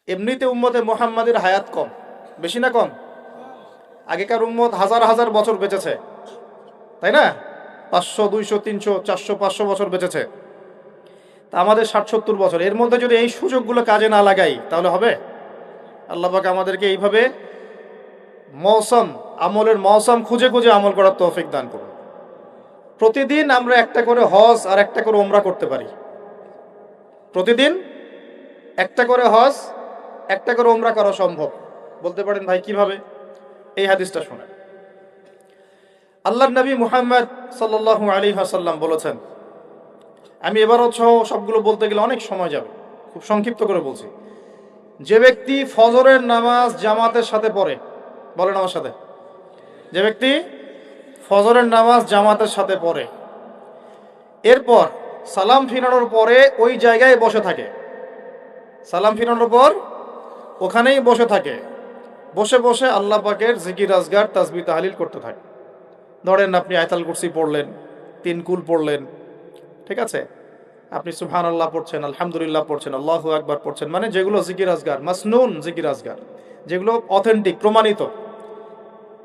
এমনিতে উম্মতে মুহাম্মাদের হায়াত কম, বেশি না কম? আগেকার উম্মত হাজার হাজার বছর বেঁচেছে, তাই না? 500, 200, 300, 400, 500 বছর বেঁচেছে। তা আমাদের 60-70 বছর। এর মধ্যে যদি এই সুযোগগুলো কাজে না লাগাই তাহলে হবে? আল্লাহ পাক আমাদেরকে এইভাবে মৌসম, আমলের মৌসম খুঁজে খুঁজে আমল করার তৌফিক দান করুন। প্রতিদিন আমরা একটা করে হজ আর একটা করে ওমরা করতে পারি। প্রতিদিন একটা করে হজ, একটা করে ওমরা করা সম্ভব। বলতে পারেন ভাই কিভাবে? এই হাদিসটা শুনেন। আল্লাহর নবী মুহাম্মদ সাল্লাল্লাহু আলাইহি ওয়াসাল্লাম বলেছেন, আমি এবারও সহ সবগুলো বলতে গেলে অনেক সময় যাবে, খুব সংক্ষিপ্ত করে বলছি। যে ব্যক্তি ফজরের নামাজ জামাতের সাথে পড়ে, বলেন আমার সাথে, যে ব্যক্তি ফজরের নামাজ জামাতের সাথে পড়ে, এরপর সালাম ফিরানোর পরে ওই জায়গায় বসে থাকে, সালাম ফিরানোর পর ওখানেই বসে থাকে, বসে বসে আল্লাহ পাকের জিকির আজগার তাসবিহ তাহলিল করতে থাকে। ধরেন আপনি আয়াতুল কুরসি পড়লেন, 3 কুল পড়লেন, ঠিক আছে, আপনি সুবহানাল্লাহ পড়ছেন, আলহামদুলিল্লাহ পড়ছেন, আল্লাহু আকবার পড়ছেন, মানে যেগুলো জিকির আজগার, মাসনুন জিকির আজগার, যেগুলো অথেন্টিক, প্রমাণিত।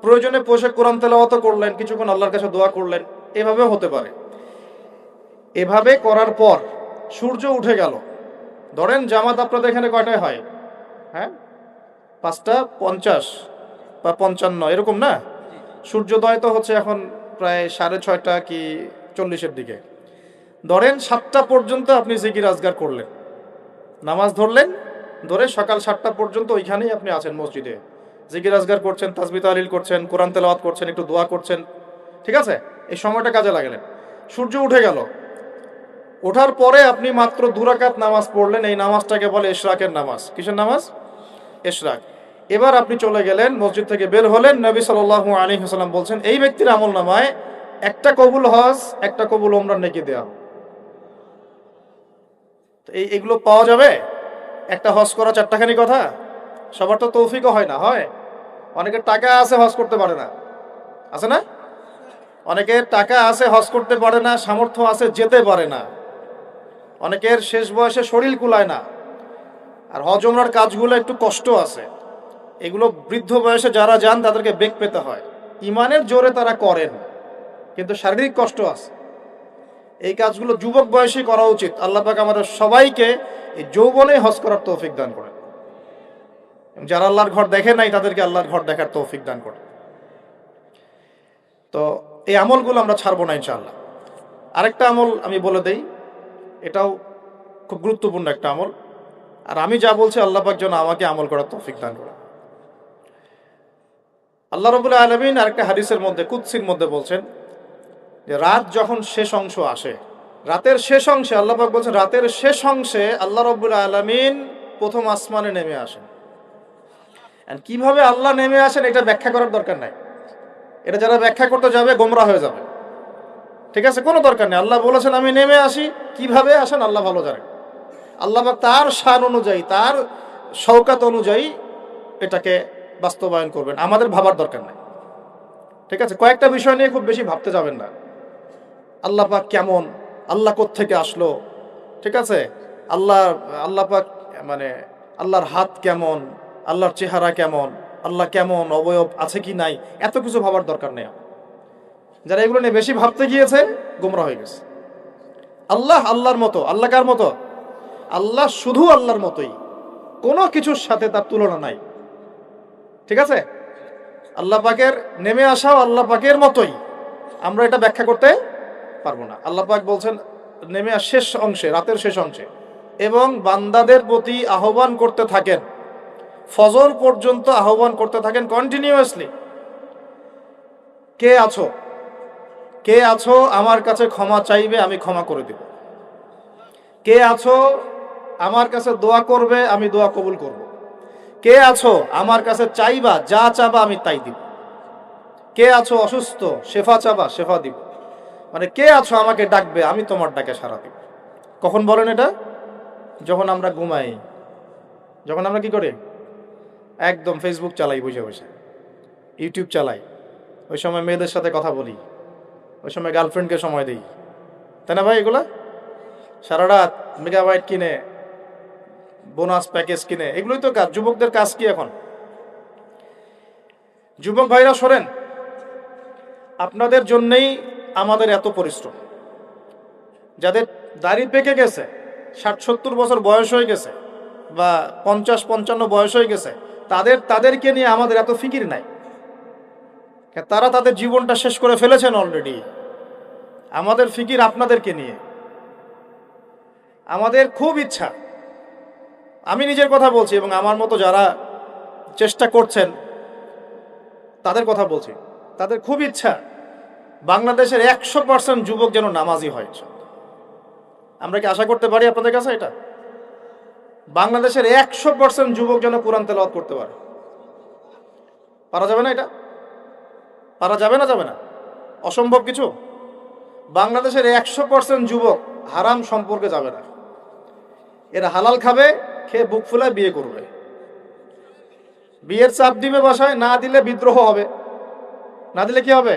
প্রয়োজনে বসে কোরআন তেলাওয়াত করলেন, কিছুক্ষণ আল্লাহর কাছে দোয়া করলেন, এভাবেও হতে পারে। এভাবে করার পর সূর্য উঠে গেল। ধরেন জামাত আপনাদের এখানে কয়টায় হয়? হ্যাঁ, 5:50 বা 55 এরকম না? সূর্যোদয় তো হচ্ছে এখন প্রায় 6:30 কি 40-এর দিকে। ধরেন 7টা পর্যন্ত আপনি জিকির আজগার করলেন, নামাজ ধরলেন, ধরে সকাল 7টা পর্যন্ত ওইখানেই আপনি আছেন মসজিদে, জিকির আজগার করছেন, তাসবিহ তাহলিল করছেন, কোরআন তেলাওয়াত করছেন, একটু দোয়া করছেন, ঠিক আছে? এই সময়টা কাজে লাগালেন। সূর্য উঠে গেল, ওঠার পরে আপনি মাত্র 2 রাকাত নামাজ পড়লেন। এই নামাজটাকে বলে ইশরাকের নামাজ। কিসের নামাজ? ইশরাক। এবার আপনি চলে গেলেন, মসজিদ থেকে বের হলেন। নবী সাল্লাল্লাহু আলাইহি ওয়াসাল্লাম বলছেন, এই ব্যক্তির আমলনামায় একটা কবুল হজ, একটা কবুল ওমরার নেকি দেওয়া। তো এগুলো পাওয়া যাবে? একটা হজ করা 4টাখানি কথা? সবার তো তৌফিকও হয় না, হয়? অনেকের টাকা আছে, হজ করতে পারে না, আছে না? অনেকের টাকা আছে, হজ করতে পারে না, সামর্থ্য আছে, যেতে পারে না। অনেকের শেষ বয়সে শরীর কুলায় না। আর হজ ওমরার কাজগুলো একটু কষ্ট আছে, এগুলো বৃদ্ধ বয়সে যারা যান তাদেরকে বেগ পেতে হয়। ইমানের জোরে তারা করেন, কিন্তু শারীরিক কষ্ট আছে। এই কাজগুলো যুবক বয়সে করা উচিত। আল্লাহ পাক আমাদের সবাইকে এই যৌবনে হজ করার তৌফিক দান করেন। যারা আল্লাহর ঘর দেখে নাই তাদেরকে আল্লাহর ঘর দেখার তৌফিক দান করেন। তো এই আমলগুলো আমরা ছাড়বো না ইনশাআল্লাহ। আরেকটা আমল আমি বলে দেই, এটাও খুব গুরুত্বপূর্ণ একটা আমল। আর আমি যা বলছি আল্লাহ পাক যেন আমাকে আমল করার তৌফিক দান করেন। আল্লাহ রাব্বুল আলামিন আরেকটা হাদিসের মধ্যে, কুদসির মধ্যে বলছেন যে রাত যখন শেষ অংশ আসে, রাতের শেষ অংশে আল্লাহ পাক বলছেন, রাতের শেষ অংশে আল্লাহ রাব্বুল আলামিন প্রথম আসমানে নেমে আসেন। আর কিভাবে আল্লাহ নেমে আসেন এটা ব্যাখ্যা করার দরকার নাই। এটা যারা ব্যাখ্যা করতে যাবে গোমরা হয়ে যাবে, ঠিক আছে? কোনো দরকার নেই। আল্লাহ বলেছেন আমি নেমে আসি, কিভাবে আসেন আল্লাহ ভালো জানেন। আল্লাহ পাক তার শান অনুযায়ী, তার শওকাত অনুযায়ী এটাকে বাস্তবায়ন করবেন, আমাদের ভাবার দরকার নাই, ঠিক আছে? কয়েকটা বিষয় নিয়ে খুব বেশি ভাবতে যাবেন না। আল্লাহ পাক কেমন, আল্লাহ কোত্থেকে আসলো, ঠিক আছে? আল্লাহ আল্লাহ পাক মানে আল্লাহর হাত কেমন, আল্লাহর চেহারা কেমন, আল্লাহ কেমন, অবয়ব আছে কি নাই, এত কিছু ভাবার দরকার নেই। যারা এগুলো নিয়ে বেশি ভাবতে গিয়েছে গোমরা হয়ে গেছে। আল্লাহ আল্লাহর মতো। আল্লাহ কার মতো? আল্লাহ শুধু আল্লাহর মতোই, কোনো কিছুর সাথে তার তুলনা নাই, ঠিক আছে? আল্লাহ পাকের নেমে আসাও আল্লাহ পাকের মতোই, আমরা এটা ব্যাখ্যা করতে পারবো না। আল্লাহ পাক বলছেন নেমে শেষ অংশে, রাতের শেষ অংশে, এবং বান্দাদের প্রতি আহ্বান করতে থাকেন, ফজর পর্যন্ত আহ্বান করতে থাকেন কন্টিনিউয়াসলি। কে আছো, কে আছো আমার কাছে ক্ষমা চাইবে, আমি ক্ষমা করে দেব। কে আছো আমার কাছে দোয়া করবে, আমি দোয়া কবুল করব। কে আছো আমার কাছে চাইবা, যা চাবা আমি তাই দিব। কে আছো অসুস্থ, শেফা চাবা, শেফা দিব। মানে কে আছো আমাকে ডাকবে, আমি তোমার ডাকে সাড়া দিব। কখন বলেন এটা? যখন আমরা ঘুমাই, যখন আমরা কি করি, একদম ফেসবুক চালাই বসে বসে, ইউটিউব চালাই, ওই সময় মেয়েদের সাথে কথা বলি, ওই সময় গার্লফ্রেন্ডকে সময় দিই, তাই না ভাই? এগুলা সারা রাত মেগাবাইট কিনে বোনাস প্যাকেজ কিনে, এগুলোই তো কাজ। যুবকদের কাজ কি এখন? যুবক ভাইরা শোনেন, আপনাদের জন্যই আমাদের এত পরিশ্রম। যাদের দাড়ি পেকে গেছে, 60-70 বছর বয়স হয়ে গেছে, বা 50-55 বয়স হয়ে গেছে, তাদেরকে নিয়ে আমাদের এত ফিকির নাই। তারা তাদের জীবনটা শেষ করে ফেলেছেন অলরেডি। আমাদের ফিকির আপনাদেরকে নিয়ে। আমাদের খুব ইচ্ছা, আমি নিজের কথা বলছি এবং আমার মতো যারা চেষ্টা করছেন তাদের কথা বলছি, তাদের খুব ইচ্ছা বাংলাদেশের 100% যুবক যেন নামাজি হয়। আমরা কি আশা করতে পারি আপনাদের কাছে এটা? বাংলাদেশের 100% যুবক যেন কোরআন তেলাওয়াত করতে পারে। পারা যাবে না? এটা পারা যাবে না? যাবে না? অসম্ভব কিছু? বাংলাদেশের 100% যুবক হারাম সম্পর্কে যাবে না। এরা হালাল খাবে, খেয়ে বুক ফুলায় বিয়ে করবে। বিয়ের চাপ দিবে বাসায়, না দিলে বিদ্রোহ হবে। না দিলে কি হবে?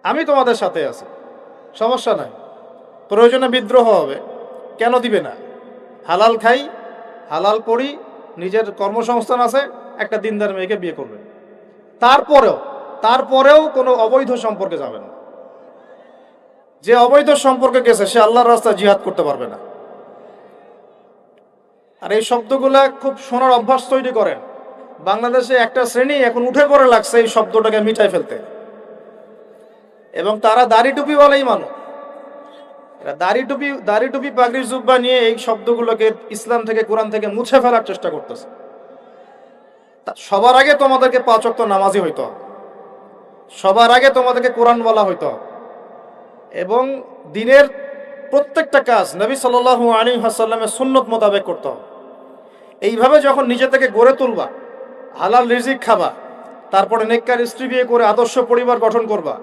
আমি তোমাদের সাথে আছি, সমস্যা নাই, প্রয়োজনে বিদ্রোহ হবে। কেন দিবে না? হালাল খাই, হালাল পড়ি, নিজের কর্মসংস্থান আছে, একটা দিনদার মেয়েকে বিয়ে করবে। তারপরেও কোনো অবৈধ সম্পর্কে যাবে না। যে অবৈধ সম্পর্কে গেছে সে আল্লাহর রাস্তায় জিহাদ করতে পারবে না। আর এই শব্দগুলা খুব শোনার অভ্যাস তৈরি করেন। বাংলাদেশে একটা শ্রেণী এখন উঠে পড়ে লাগছে এই শব্দটাকে মিটাই ফেলতে, এবং তারা দাড়ি টুপি বলেই মানুষ। দাড়ি টুপি পাগড়ি জুব্বা নিয়ে এই শব্দগুলোকে ইসলাম থেকে, কোরআন থেকে মুছে ফেলার চেষ্টা করতেছে। সবার আগে তোমাদেরকে 5 ওয়াক্ত নামাজি হইতে হবে, সবার আগে তোমাদেরকে কোরআন বলা হইতে হবে, এবং দিনের প্রত্যেকটা কাজ নবী সাল্লাল্লাহু আলাইহি ওয়াসাল্লামের সুন্নত মোতাবেক করতে হবে। এইভাবে যখন নিজে থেকে গড়ে তুলবা, হালাল রিজিক খাবা, তারপরে নেককার স্ত্রী বিয়ে করে আদর্শ পরিবার গঠন করবা,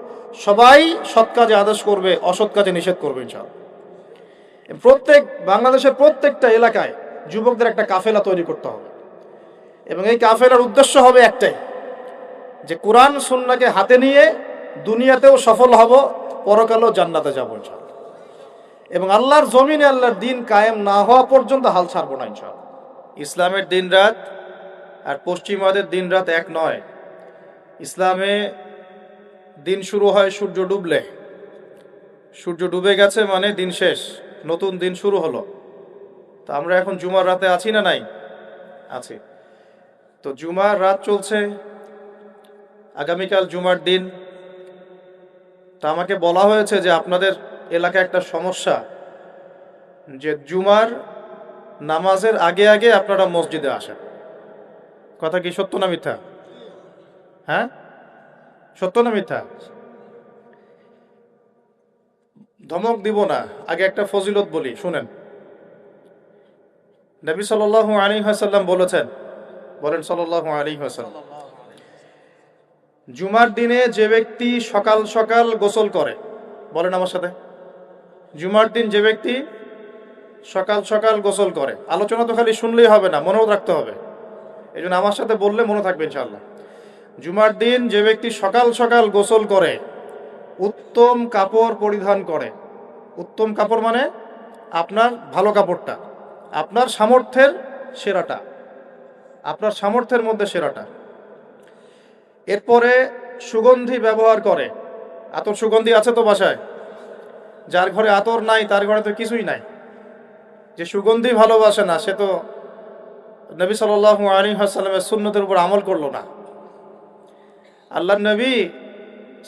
সবাই সৎ কাজে আদেশ করবে, অসৎ কাজে নিষেধ করবে ইনশাআল্লাহ। বাংলাদেশের প্রত্যেকটা এলাকায় যুবকদের একটা কাফেলা তৈরি করতে হবে, এবং এই কাফেলার উদ্দেশ্য হবে একটাই, যে কোরআন সুন্নাহকে হাতে নিয়ে দুনিয়াতেও সফল হব, পরকালেও জান্নাতে যাবো ইনশাআল্লাহ। এবং আল্লাহর জমিনে আল্লাহর দিন কায়েম না হওয়া পর্যন্ত হাল ছাড়বো না ইনশাআল্লাহ। ইসলামের দিন রাত আর পশ্চিমাদের দিন রাত এক নয়। ইসলামে দিন শুরু হয় সূর্য ডুবলে। সূর্য ডুবে গেছে মানে দিন শেষ, নতুন দিন শুরু হলো। তো আমরা এখন জুমার রাতে আছি না নাই? আছি। তো জুমার রাত চলছে, আগামীকাল জুমার দিন। তা আমাকে বলা হয়েছে যে আপনাদের এলাকায় একটা সমস্যা, যে জুমার নামাজের আগে আগে আপনারা মসজিদে আসেন। কথা কি সত্য না মিথ্যা? হ্যাঁ, সত্য না মিথ্যা? ধমক দিব না, আগে একটা ফজিলত বলি, শুনেন। নবী সাল্লাল্লাহু আলাইহি ওয়াসাল্লাম বলেছেন, বলেন সাল্লাল্লাহু আলাইহি ওয়াসাল্লাম, জুমার দিনে যে ব্যক্তি সকাল সকাল গোসল করে, বলেন আমার সাথে, জুমার দিন যে ব্যক্তি সকাল সকাল গোসল করে, আলোচনা তো খালি শুনলেই হবে না, মনেও রাখতে হবে। এই জন্য আমার সাথে বললে মনে থাকবে ইনশাআল্লাহ। জুমার দিন যে ব্যক্তি সকাল সকাল গোসল করে, উত্তম কাপড় পরিধান করে, উত্তম কাপড় মানে আপনার ভালো কাপড়টা, আপনার সামর্থ্যের সেরাটা, আপনার সামর্থ্যের মধ্যে সেরাটা। এরপরে সুগন্ধি ব্যবহার করে। আতর সুগন্ধি আছে তো বাসায়? যার ঘরে আতর নাই তার ঘরে তো কিছুই নাই। যে সুগন্ধি ভালোবাসে না সে তো নবী সাল্লাল্লাহু আলাইহি ওয়াসাল্লামের সুন্নতের উপর আমল করলো না। আল্লাহর নবী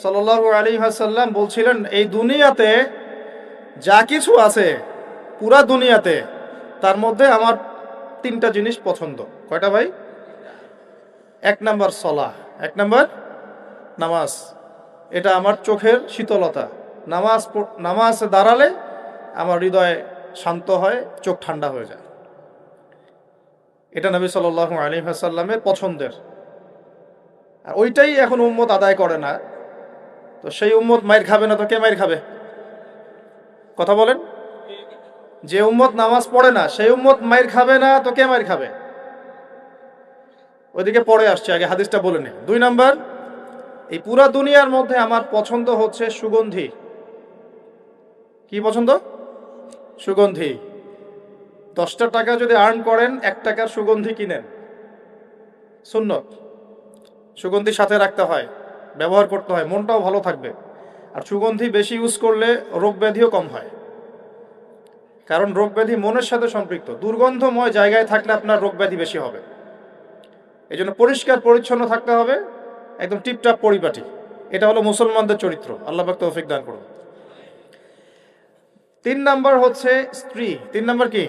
সাল্লাল্লাহু আলাইহি ওয়াসাল্লাম বলছিলেন, এই দুনিয়াতে যা কিছু আছে, পুরা দুনিয়াতে, তার মধ্যে আমার 3টা জিনিস পছন্দ। কয়টা ভাই? 1 নাম্বার সলাহ, 1 নাম্বার নামাজ। এটা আমার চোখের শীতলতা। নামাজে দাঁড়ালে আমার হৃদয় শান্ত হয়, চোখ ঠান্ডা হয়ে যায়। এটা নবী সাল্লাল্লাহু আলাইহি ওয়াসাল্লামের পছন্দের। আর ওইটাই এখন উম্মত আদায় করে না। তো সেই উম্মত মাইর খাবে না তো কে মাইর খাবে? কথা বলেন। যে উম্মত নামাজ পড়ে না সেই উম্মত মাইর খাবে না তো কে মাইর খাবে? ওইদিকে পড়ে আসছে, আগে হাদিসটা বলে নে। 2 নাম্বার, এই পুরা দুনিয়ার মধ্যে আমার পছন্দ হচ্ছে সুগন্ধি। কি পছন্দ? সুগন্ধি। 10টা টাকা যদি আর্ন করেন 1 টাকার সুগন্ধি কিনেন, সুন্নত। সুগন্ধি সাথে রাখতে হয়, ব্যবহার করতে হয়, মনটাও ভালো থাকবে। আর সুগন্ধি বেশি ইউজ করলে রোগ ব্যাধিও কম হয়, কারণ রোগ ব্যাধি মনের সাথে সম্পৃক্ত। দুর্গন্ধময় জায়গায় থাকলে আপনার রোগ ব্যাধি বেশি হবে। এই জন্য পরিষ্কার পরিচ্ছন্ন থাকতে হবে, একদম টিপটাপ পরিপাটি। এটা হলো মুসলমানদের চরিত্র। আল্লাহ পাক তৌফিক দান করুন। 3 নাম্বার হচ্ছে স্ত্রী। 3 নাম্বার কি?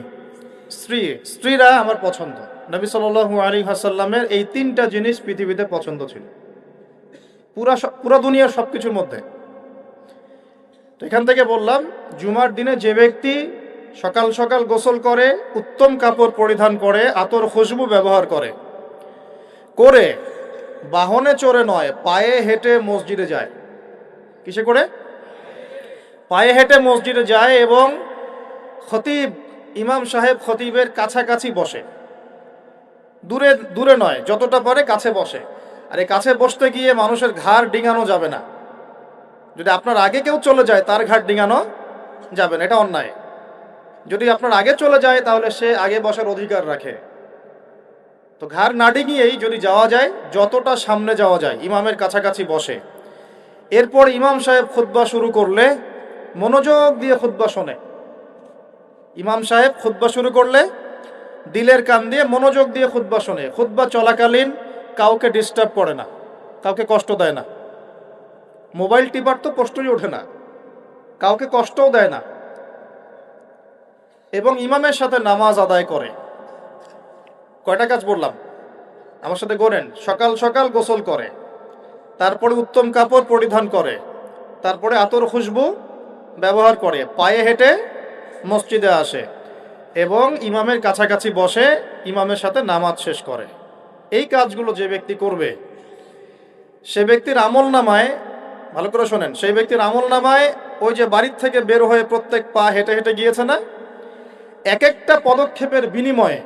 স্ত্রী। স্ত্রীরা আমার পছন্দ। নবী সাল্লাল্লাহু আলাইহি ওয়াসাল্লামের এই 3টা জিনিস পৃথিবীতে পছন্দ ছিল, পুরা দুনিয়ার সবকিছুর মধ্যে। তো এখান থেকে বললাম, জুমার দিনে যে ব্যক্তি সকাল সকাল গোসল করে, উত্তম কাপড় পরিধান করে, আতর খুশবু ব্যবহার করে, বাহনে চড়ে নয়, পায়ে হেঁটে মসজিদে যায়। কিসে করে? পায়ে হেঁটে মসজিদে যায় এবং খতিব, ইমাম সাহেব খতিবের কাছাকাছি বসে, দূরে দূরে নয়, যতটা পারে কাছে বসে। আর এই কাছে বসতে গিয়ে মানুষের ঘাড় ডিঙানো যাবে না। যদি আপনার আগে কেউ চলে যায়, তার ঘাড় ডিঙানো যাবে না, এটা অন্যায়। যদি আপনার আগে চলে যায়, তাহলে সে আগে বসার অধিকার রাখে। তো ঘাড় না ডিঙিয়েই যদি যাওয়া যায়, যতটা সামনে যাওয়া যায়, ইমামের কাছাকাছি বসে। এরপর ইমাম সাহেব খুতবা শুরু করলে মনোযোগ দিয়ে খুতবা শোনে। ইমাম সাহেব খুতবা শুরু করলে দিলের কান দিয়ে মনোযোগ দিয়ে খুতবা শোনে। খুতবা চলাকালীন কাউকে ডিস্টার্ব করে না, কাউকে কষ্ট দেয় না। মোবাইল টিপার তো প্রশ্নই ওঠে না, কাউকে কষ্টও দেয় না। এবং ইমামের সাথে নামাজ আদায় করে। কয়টা কাজ বললাম? আমার সাথে গোনেন। সকাল সকাল গোসল করে, তারপরে উত্তম কাপড় পরিধান করে, তারপরে আতর খুশবু ব্যবহার করে, পায়ে হেঁটে মসজিদে আসে এবং ইমামের কাছাকাছি বসে ইমামের সাথে নামাজ শেষ করে। এই কাজগুলো যে ব্যক্তি করবে, সে ব্যক্তির আমল নামায়, ভালো করে শোনেন, সেই ব্যক্তির আমল নামায় ওই যে বাড়ির থেকে বের হয়ে প্রত্যেক পা হেঁটে হেঁটে গিয়েছে না, এক একটা পদক্ষেপের বিনিময়ে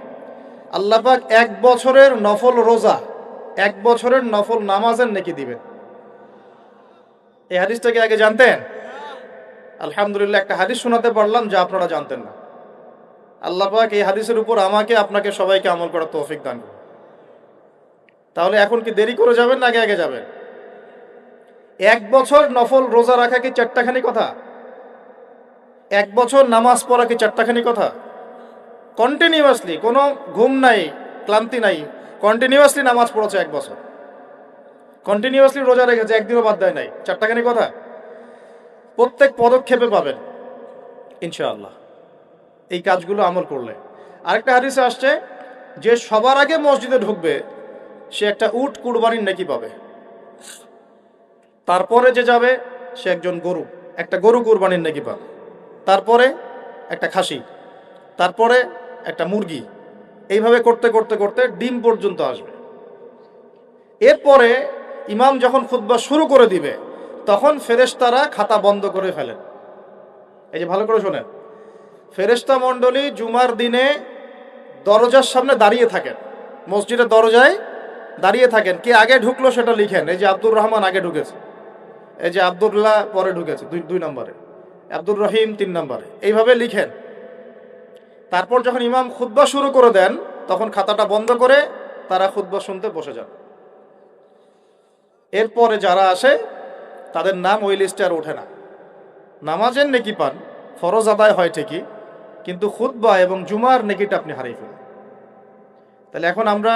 আল্লাহ পাক 1 বছরের নফল রোজা, 1 বছরের নফল নামাজের নেকি দিবেন। এই হাদিসটাকে আগে জানতেন? আলহামদুলিল্লাহ, একটা হাদিস শোনাতে পারলাম যা আপনারা জানতেন না। আল্লাহ পাক এই হাদিসের উপর আমাকে, আপনাকে, সবাইকে আমল করার তৌফিক দান করুন। তাহলে এখন কি দেরি করে যাবেন না আগে আগে যাবেন? 1 বছর নফল রোজা রাখা কি 4টাখানি কথা? 1 বছর নামাজ পড়া কি 4টাখানি কথা? কন্টিনিউয়াসলি, কোনো ঘুম নাই, ক্লান্তি নাই, কন্টিনিউয়াসলি নামাজ পড়েছে 1 বছর, কন্টিনিউয়াসলি রোজা রেখেছে, একদিনও বাদ দেয় নাই, 4টাখানি কথা? প্রত্যেক পদক্ষেপে পাবেন ইনশাআল্লাহ এই কাজগুলো আমল করলে। আরেকটা হাদিসে আসছে, যে সবার আগে মসজিদে ঢুকবে সে একটা উট কুরবানির নেকি পাবে। তারপরে যে যাবে সে একটা গরু কুরবানির নেকি পাবে। তারপরে একটা খাসি, তারপরে একটা মুরগি, এইভাবে করতে করতে করতে ডিম পর্যন্ত আসবে। এরপরে ইমাম যখন খুতবা শুরু করে দিবে, তখন ফেরেশতারা খাতা বন্ধ করে ফেলেন। এই যে ভালো করে শোনেন, ফেরেশতা মণ্ডলী জুমার দিনে দরজার সামনে দাঁড়িয়ে থাকেন, মসজিদের দরজায় দাঁড়িয়ে থাকেন। কে আগে ঢুকলো সেটা লিখেন। এই যে আব্দুর রহমান আগে ঢুকেছে, এই যে আব্দুল্লাহ পরে ঢুকেছে 2 নম্বরে, আব্দুর রহিম 3 নম্বরে, এইভাবে লিখেন। তারপর যখন ইমাম খুতবা শুরু করে দেন, তখন খাতাটা বন্ধ করে তারা খুতবা শুনতে বসে যান। এরপরে যারা আসে তাদের নাম ওই লিস্টে আর ওঠে না। নামাজের নেকি পান, ফরজ আদায় হয় ঠিকই, কিন্তু খুতবা এবং জুমার নেকিটা আপনি হারিয়ে ফেলেন। তাহলে এখন আমরা